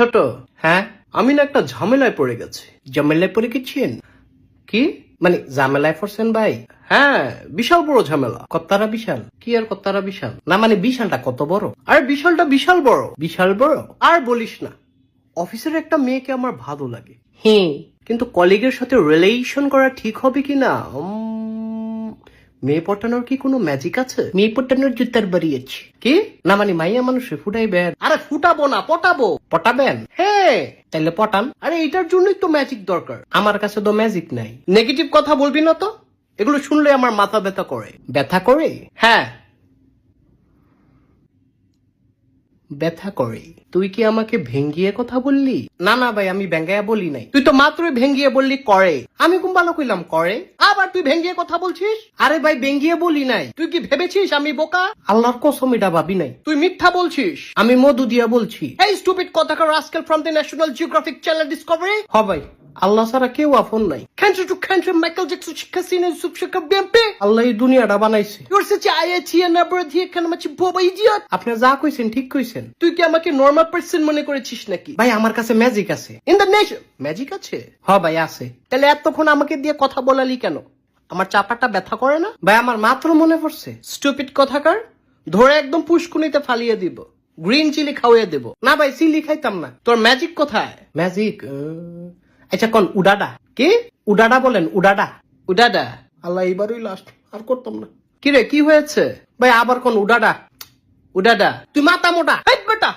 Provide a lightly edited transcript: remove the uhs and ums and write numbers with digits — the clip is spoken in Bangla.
ছোট, হ্যাঁ আমি না একটা ঝামেলায় পড়ে গেছি। ঝামেলায় পড়ে গেছেন? কি মানে ঝামেলায় পড়ছেন ভাই? হ্যাঁ, বিশাল বড় ঝামেলা। কত্তারা বিশাল? কি আর কত্তারা বিশাল? না মানে বিশালটা কত বড়? আরে বিশালটা বিশাল বড়। বিশাল বড়? আর বলিস না, অফিসের একটা মেয়েকে আমার ভালো লাগে, হ্যাঁ, কিন্তু কলিগের সাথে রিলেশন করা ঠিক হবে কিনা? মেয়ে পটানোর কি কোনো ম্যাজিক আছে? মেয়ে পটানোর জুতার বাড়িয়েছি। কি না মানে মাইয়া মানুষে ফুটাইবেন? আরে ফুটাবো না, পটাবো। পটাবেন? হ্যাঁ, তাইলে পটান। আরে এটার জন্যই তো ম্যাজিক দরকার। আমার কাছে তো ম্যাজিক নাই। নেগেটিভ কথা বলবি না তো, এগুলো শুনলে আমার মাথা ব্যথা করে। ব্যথা করে? হ্যাঁ, ব্যথা করে। তুই কি আমাকে ভেঙ্গিয়ে কথা বললি? না না ভাই, আমি ভেঙ্গাইয়া বলি নাই। তুই তো মাত্রই ভেঙ্গিয়ে বললি করে। আমি কোন ভালো কইলাম করে, আবার তুই ভেঙ্গিয়ে কথা বলছিস? আরে ভাই ভেঙ্গিয়ে বলি নাই। তুই কি ভেবেছিস আমি বোকা? আল্লাহর কসম এটা ভাবি নাই। তুই মিথ্যা বলছিস। আমি মধু দিয়া বলছি। এই স্টুপিড কথাকার rascal from the National Geographic channel Discovery. হ ভাই, আল্লাহ ছাড়া কেউ আপন নাই। Cancer to cancer, Michael Jackson, শিক্ষা সিন, ইউসুফ শিক্ষা বিএমপি। আল্লাহ এই দুনিয়াটা বানাইছে। ইউর সাচ আইআইটি এন্ড আবরাধি এখানে মাছি বোবা ইডিয়ট। আপনি যা কইছেন ঠিক কইছেন। তুই কি আমাকে নরমাল পারসন মনে করেছিস নাকি? ভাই আমার কাছে ম্যাজিক আছে। ইন দ্য নেশন ম্যাজিক আছে? হ ভাই আছে। তাহলে এতক্ষণ আমাকে দিয়ে কথা বলালি কেন? আমার চাপাটা ব্যথা করে না? ভাই আমার মাত্র মনে পড়ছে। স্টুপিড কথাকার, ধরে একদম পুষ্কুনিতে ফালিয়ে দিব। গ্রিন চিলি খাওয়াইয়ে দেব। না ভাই চিলি খাইতাম না। তোর ম্যাজিক কোথায়? ম্যাজিক আচ্ছা কোন উডাডা? কি উডাডা বলেন? উডাডা? উডাডা? আল্লাহ এইবারই লাস্ট, আর করতাম না। কি রে কি হয়েছে? ভাই আবার কোন উডাডা? উডাডা? তুই মাথা মোটা। এই বেটা